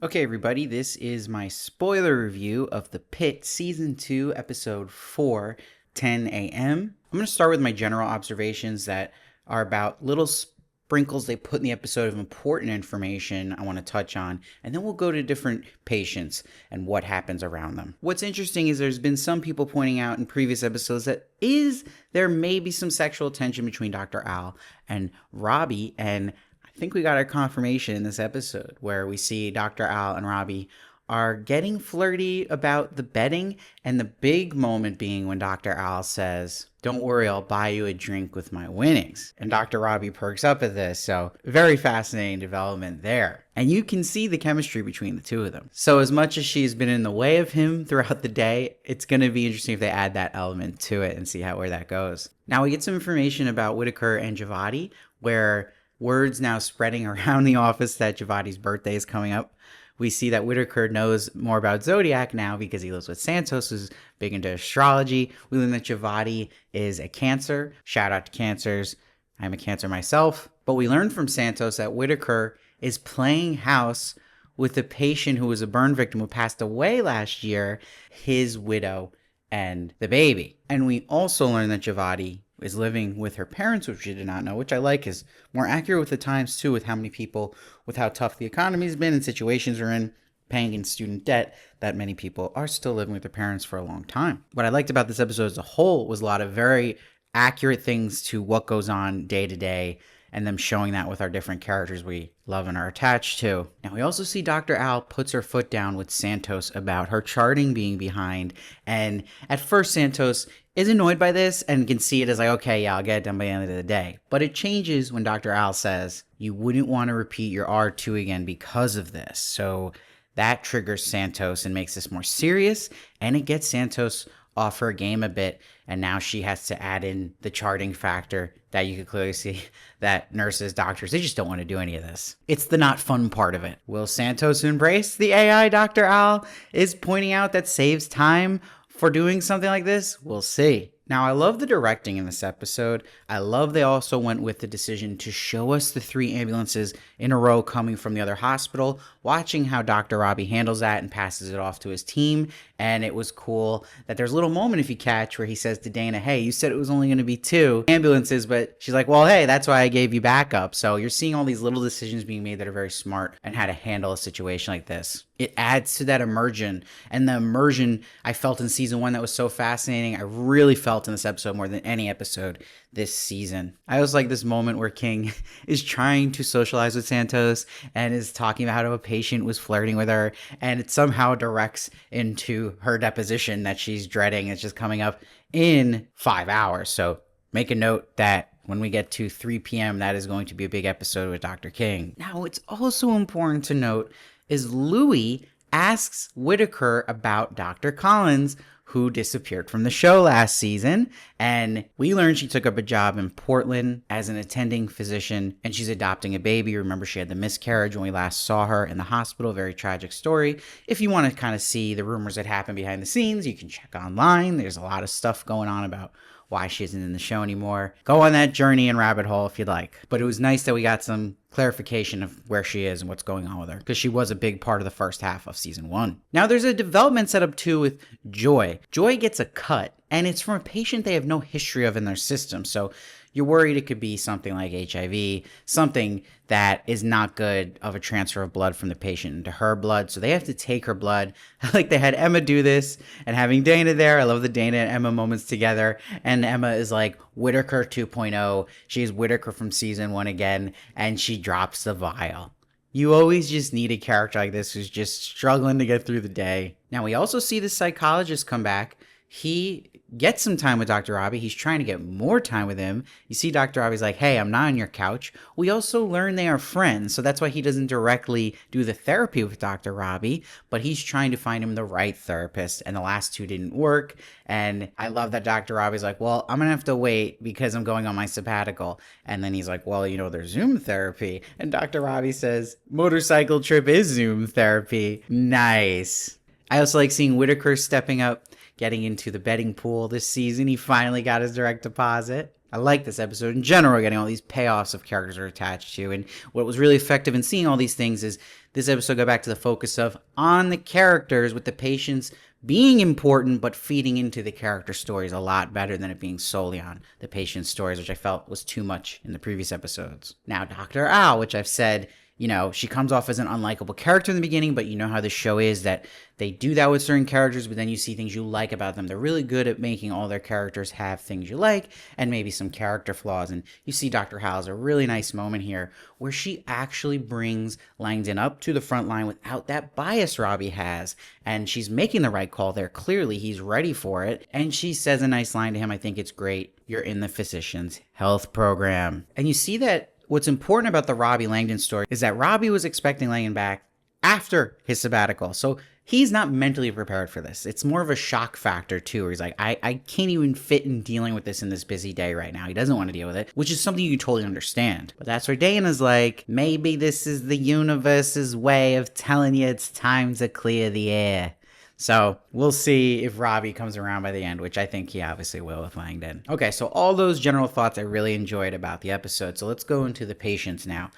Okay, everybody, this is my spoiler review of the Pitt Season 2, Episode 4, 10 a.m. I'm going to start with my general observations that are about little sprinkles they put in the episode of important information I want to touch on, and then we'll go to different patients and what happens around them. What's interesting is there's been some people pointing out in previous episodes that there may be some sexual tension between Dr. Al and Robby, and I think we got our confirmation in this episode where we see Dr. Al and Robby are getting flirty about the betting, and the big moment being when Dr. Al says, "Don't worry, I'll buy you a drink with my winnings." And Dr. Robby perks up at this, so very fascinating development there. And you can see the chemistry between the two of them. So as much as she's been in the way of him throughout the day, it's going to be interesting if they add that element to it and see where that goes. Now we get some information about Whitaker and Javadi, where word's now spreading around the office that Javadi's birthday is coming up. We see that Whitaker knows more about Zodiac now because he lives with Santos, who's big into astrology. We learn that Javadi is a Cancer. Shout out to Cancers. I'm a Cancer myself. But we learned from Santos that Whitaker is playing house with a patient who was a burn victim who passed away last year, his widow, and the baby. And we also learned that Javadi is living with her parents, which we did not know, which I like is more accurate with the times too, with how many people, with how tough the economy's been and situations are in, paying in student debt, that many people are still living with their parents for a long time. What I liked about this episode as a whole was a lot of very accurate things to what goes on day to day, and them showing that with our different characters we love and are attached to. Now we also see Dr. Al puts her foot down with Santos about her charting being behind, and at first Santos is annoyed by this and can see it as like, okay, yeah, I'll get it done by the end of the day. But it changes when Dr. Al says, you wouldn't want to repeat your R2 again because of this. So that triggers Santos and makes this more serious, and it gets Santos off her game a bit, and now she has to add in the charting factor that you could clearly see that nurses, doctors, they just don't want to do any of this. It's the not fun part of it. Will Santos embrace the AI Dr. Al is pointing out that saves time for doing something like this? We'll see. Now, I love the directing in this episode. I love they also went with the decision to show us the 3 ambulances in a row coming from the other hospital, watching how Dr. Robby handles that and passes it off to his team. And it was cool that there's a little moment, if you catch, where he says to Dana, hey, you said it was only going to be 2 ambulances, but she's like, well, hey, that's why I gave you backup. So you're seeing all these little decisions being made that are very smart and how to handle a situation like this. It adds to that immersion, and the immersion I felt in season 1 that was so fascinating, I really felt in this episode more than any episode this season. I also like this moment where King is trying to socialize with Santos and is talking about how a patient was flirting with her, and it somehow directs into her deposition that she's dreading. It's just coming up in 5 hours. So make a note that when we get to 3 p.m., that is going to be a big episode with Dr. King. Now, it's also important to note is Louis asks Whitaker about Dr. Collins, who disappeared from the show last season, and we learned she took up a job in Portland as an attending physician, and she's adopting a baby. Remember, she had the miscarriage when we last saw her in the hospital. Very tragic story. If you want to kind of see the rumors that happen behind the scenes, you can check online. There's a lot of stuff going on about why she isn't in the show anymore. Go on that journey and rabbit hole if you'd like. But it was nice that we got some clarification of where she is and what's going on with her, because she was a big part of the first half of season 1. Now there's a development set up too with Joy. Joy gets a cut, and it's from a patient they have no history of in their system. So you're worried it could be something like HIV, something that is not good of a transfer of blood from the patient into her blood. So they have to take her blood. Like they had Emma do this, and having Dana there. I love the Dana and Emma moments together. And Emma is like Whitaker 2.0. She's Whitaker from season 1 again, and she drops the vial. You always just need a character like this who's just struggling to get through the day. Now we also see the psychologist come back. He gets some time with Dr. Robby. He's trying to get more time with him. You see Dr. Robby's like, hey, I'm not on your couch. We also learn they are friends, so that's why he doesn't directly do the therapy with Dr. Robby, but he's trying to find him the right therapist, and the last 2 didn't work. And I love that Dr. Robby's like, well, I'm gonna have to wait because I'm going on my sabbatical. And then he's like, well, there's Zoom therapy. And Dr. Robby says, motorcycle trip is Zoom therapy. Nice. I also like seeing Whitaker stepping up, getting into the betting pool this season. He finally got his direct deposit. I like this episode in general, getting all these payoffs of characters are attached to. And what was really effective in seeing all these things is this episode got back to the focus of on the characters, with the patients being important, but feeding into the character stories a lot better than it being solely on the patient's stories, which I felt was too much in the previous episodes. Now, Dr. Al, which I've said, she comes off as an unlikable character in the beginning, but you know how the show is, that they do that with certain characters, but then you see things you like about them. They're really good at making all their characters have things you like and maybe some character flaws. And you see Dr. Hal's a really nice moment here where she actually brings Langdon up to the front line without that bias Robby has. And she's making the right call there. Clearly, he's ready for it. And she says a nice line to him. I think it's great. You're in the physician's health program. And you see that what's important about the Robby Langdon story is that Robby was expecting Langdon back after his sabbatical. So he's not mentally prepared for this. It's more of a shock factor too, where he's like, I can't even fit in dealing with this in this busy day right now. He doesn't want to deal with it, which is something you totally understand. But that's where Dana's like, maybe this is the universe's way of telling you it's time to clear the air. So we'll see if Robby comes around by the end, which I think he obviously will with Langdon. Okay, so all those general thoughts I really enjoyed about the episode. So let's go into the patients now.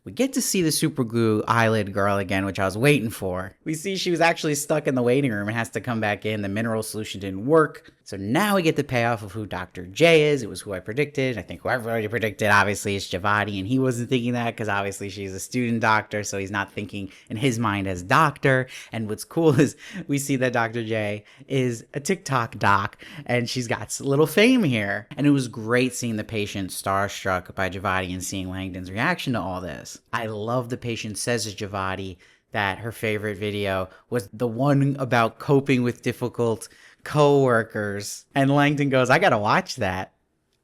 We get to see the super glue eyelid girl again, which I was waiting for. We see she was actually stuck in the waiting room and has to come back in. The mineral solution didn't work. So now we get the payoff of who Dr. J is. It was who I predicted. I think who everybody predicted, obviously, is Javati, and he wasn't thinking that because obviously she's a student doctor, so he's not thinking in his mind as doctor. And what's cool is we see that Dr. J is a TikTok doc, and she's got a little fame here. And it was great seeing the patient starstruck by Javati and seeing Langdon's reaction to all this. I love the patient says to Javati that her favorite video was the one about coping with difficult co-workers. And Langdon goes, I gotta watch that.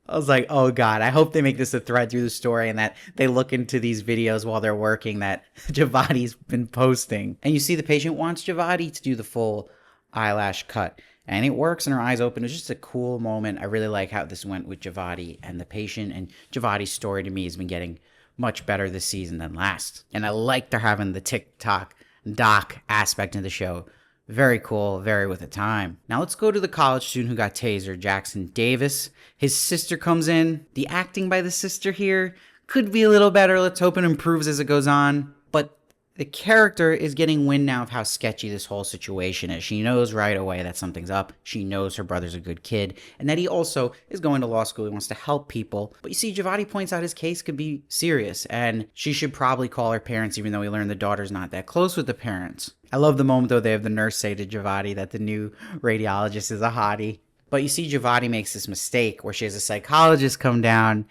I was like, oh God, I hope they make this a thread through the story and that they look into these videos while they're working that Javati's been posting. And you see the patient wants Javati to do the full eyelash cut. And it works and her eyes open. It was just a cool moment. I really like how this went with Javati and the patient. And Javati's story to me has been getting much better this season than last. And I like they're having the TikTok doc aspect of the show. Very cool, very with the time. Now let's go to the college student who got tasered, Jackson Davis. His sister comes in. The acting by the sister here could be a little better. Let's hope it improves as it goes on. But the character is getting wind now of how sketchy this whole situation is. She knows right away that something's up. She knows her brother's a good kid and that he also is going to law school. He wants to help people. But you see, Javati points out his case could be serious and she should probably call her parents, even though we learned the daughter's not that close with the parents. I love the moment, though, they have the nurse say to Javati that the new radiologist is a hottie. But you see, Javati makes this mistake where she has a psychologist come down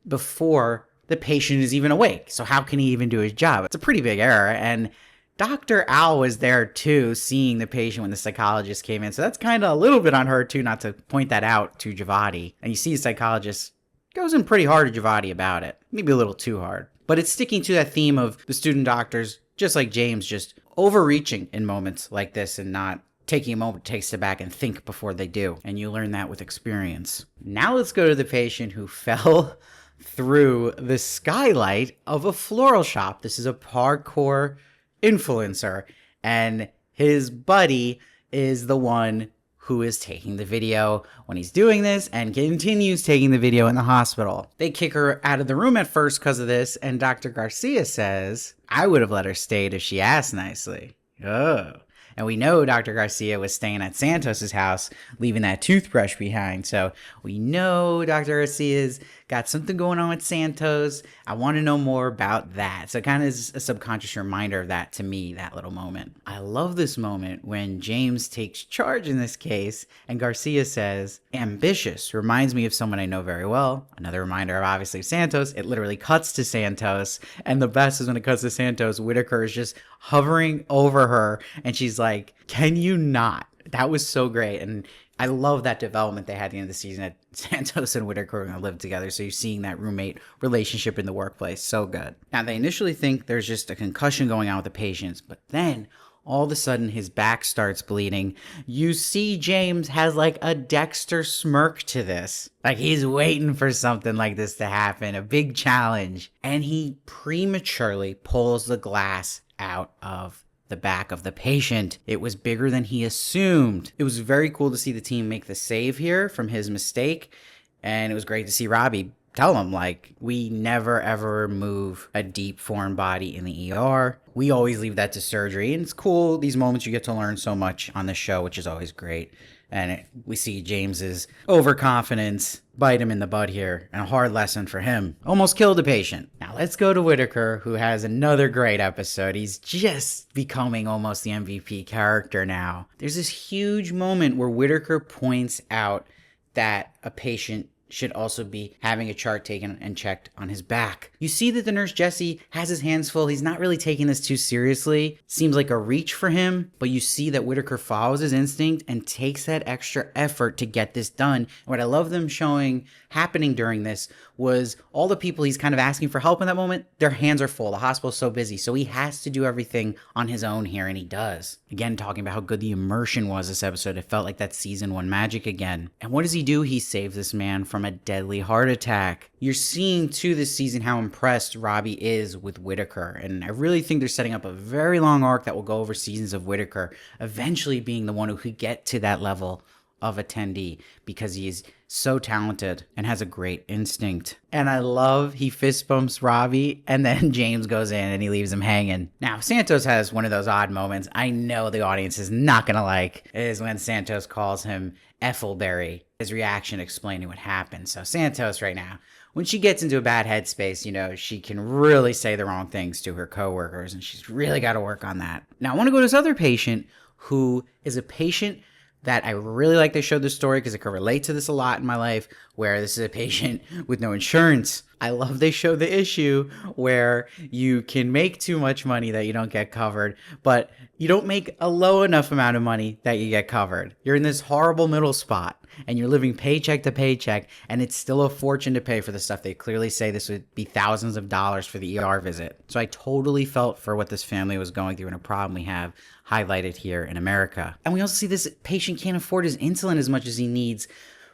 before the patient is even awake. So how can he even do his job? It's a pretty big error. And Dr. Al was there too, seeing the patient when the psychologist came in. So that's kind of a little bit on her too, not to point that out to Javati. And you see the psychologist goes in pretty hard to Javati about it. Maybe a little too hard. But it's sticking to that theme of the student doctors, just like James, just overreaching in moments like this and not taking a moment to take a step back and think before they do. And you learn that with experience. Now let's go to the patient who fell through the skylight of a floral shop. This is a parkour influencer, and his buddy is the one who is taking the video when he's doing this and continues taking the video in the hospital. They kick her out of the room at first because of this, and Dr. Garcia says, I would have let her stay if she asked nicely. Oh. And we know Dr. Garcia was staying at Santos's house, leaving that toothbrush behind. So we know Dr. Garcia's got something going on with Santos. I want to know more about that. So it kind of is a subconscious reminder of that to me, that little moment. I love this moment when James takes charge in this case and Garcia says, ambitious, reminds me of someone I know very well. Another reminder of obviously Santos. It literally cuts to Santos. And the best is when it cuts to Santos, Whitaker is just hovering over her and she's like, can you not? That was so great. And I love that development they had at the end of the season that Santos and Whitaker are going to live together. So you're seeing that roommate relationship in the workplace. So good. Now, they initially think there's just a concussion going on with the patients, but then all of a sudden his back starts bleeding. You see James has like a Dexter smirk to this. Like he's waiting for something like this to happen, a big challenge. And he prematurely pulls the glass out of the back of the patient. It was bigger than he assumed. It was very cool to see the team make the save here from his mistake. And it was great to see Robby tell him, like, we never ever move a deep foreign body in the ER. We always leave that to surgery. And it's cool, these moments you get to learn so much on the show, which is always great. And we see James's overconfidence bite him in the butt here, and a hard lesson for him. Almost killed a patient. Now let's go to Whitaker, who has another great episode. He's just becoming almost the MVP character now. There's this huge moment where Whitaker points out that a patient should also be having a chart taken and checked on his back. You see that the nurse Jesse has his hands full. He's not really taking this too seriously. Seems like a reach for him, but you see that Whitaker follows his instinct and takes that extra effort to get this done. And what I love them showing happening during this was all the people he's kind of asking for help in that moment, their hands are full. The hospital's so busy, so he has to do everything on his own here, and he does. Again, talking about how good the immersion was this episode. It felt like that season 1 magic again. And what does he do? He saves this man from a deadly heart attack. You're seeing too this season how impressed Robby is with Whitaker, and I really think they're setting up a very long arc that will go over seasons of Whitaker eventually being the one who could get to that level of attendee, because he is so talented and has a great instinct. And I love he fist bumps Robby, and then James goes in and he leaves him hanging. Now Santos has one of those odd moments I know the audience is not gonna like, is when Santos calls him Effelberry. His reaction explaining what happened. So Santos right now, when she gets into a bad headspace, you know, she can really say the wrong things to her coworkers, and she's really got to work on that. Now I want to go to this other patient who is a patient that I really like they showed this story, because I could relate to this a lot in my life, where this is a patient with no insurance. I love they show the issue where you can make too much money that you don't get covered, but you don't make a low enough amount of money that you get covered. You're in this horrible middle spot, and you're living paycheck to paycheck, and it's still a fortune to pay for the stuff. They clearly say this would be thousands of dollars for the ER visit. So I totally felt for what this family was going through, and a problem we have highlighted here in America. And we also see this patient can't afford his insulin as much as he needs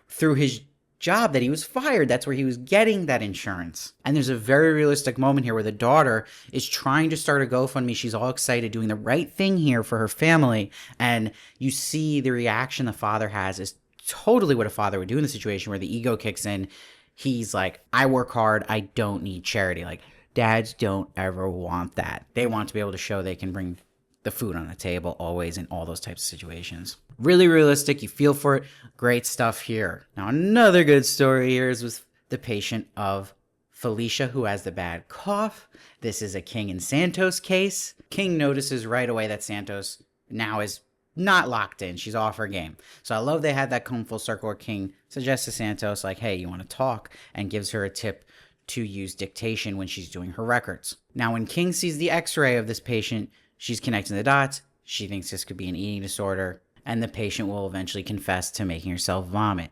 through his job that he was fired. That's where he was getting that insurance. And there's a very realistic moment here where the daughter is trying to start a GoFundMe. She's all excited, doing the right thing here for her family. And you see the reaction the father has is totally what a father would do in the situation, where the ego kicks in. He's like, I work hard. I don't need charity. Like, dads don't ever want that. They want to be able to show they can bring the food on the table always in all those types of situations. Really realistic. You feel for it. Great stuff here. Now, another good story here is with the patient of Felicia, who has the bad cough. This is a King and Santos case. King notices right away that Santos now is not locked in. She's off her game. So I love they had that come full circle where King suggests to Santos, like, hey, you want to talk? And gives her a tip to use dictation when she's doing her records. Now, when King sees the x-ray of this patient, she's connecting the dots. She thinks this could be an eating disorder, and the patient will eventually confess to making herself vomit.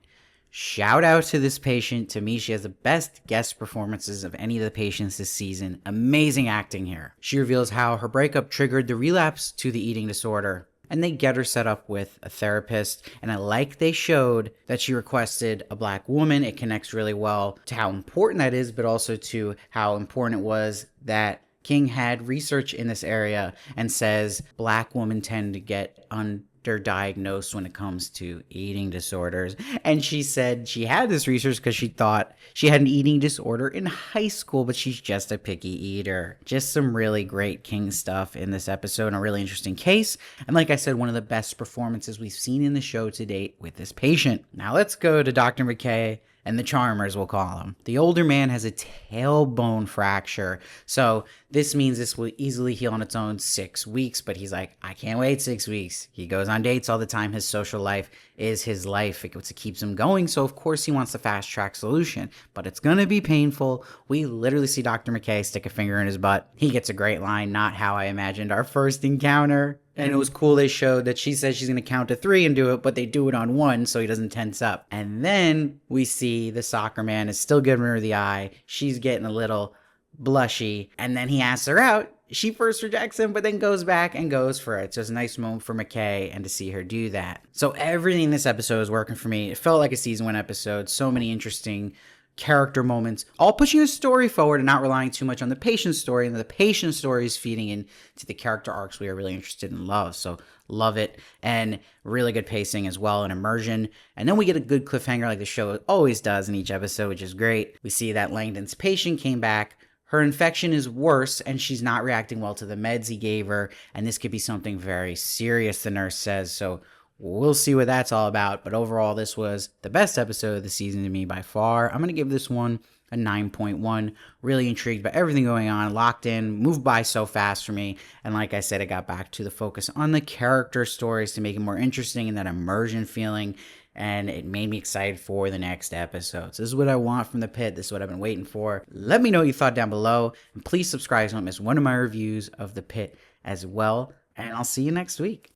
Shout out to this patient. To me, she has the best guest performances of any of the patients this season. Amazing acting here. She reveals how her breakup triggered the relapse to the eating disorder, and they get her set up with a therapist. And I like they showed that she requested a black woman. It connects really well to how important that is, but also to how important it was that King had research in this area and says black women tend to get underdiagnosed when it comes to eating disorders. And she said she had this research because she thought she had an eating disorder in high school, but she's just a picky eater. Just some really great King stuff in this episode, and a really interesting case. And like I said, one of the best performances we've seen in the show to date with this patient. Now let's go to Dr. McKay and the Charmers, we'll call him. The older man has a tailbone fracture, so this means this will easily heal on its own 6 weeks, but he's like, I can't wait 6 weeks. He goes on dates all the time. His social life is his life. It keeps him going, so of course he wants the fast-track solution, but it's gonna be painful. We literally see Dr. McKay stick a finger in his butt. He gets a great line, not how I imagined our first encounter. And it was cool they showed that she says she's going to count to 3 and do it, but they do it on 1 so he doesn't tense up. And then we see the soccer man is still giving her the eye. She's getting a little blushy. And then he asks her out. She first rejects him, but then goes back and goes for it. So it's a nice moment for McKay and to see her do that. So everything in this episode is working for me. It felt like a season 1 episode. So many interesting character moments, all pushing the story forward and not relying too much on the patient story. And the patient story is feeding into the character arcs we are really interested in love. So love it. And really good pacing as well and immersion. And then we get a good cliffhanger like the show always does in each episode, which is great. We see that Langdon's patient came back. Her infection is worse and she's not reacting well to the meds he gave her. And this could be something very serious, the nurse says. So we'll see what that's all about. But overall, this was the best episode of the season to me by far. I'm going to give this one a 9.1. Really intrigued by everything going on, locked in, moved by so fast for me. And like I said, it got back to the focus on the character stories to make it more interesting and that immersion feeling. And it made me excited for the next episodes. This is what I want from the Pit. This is what I've been waiting for. Let me know what you thought down below. And please subscribe so you don't miss one of my reviews of the Pit as well. And I'll see you next week.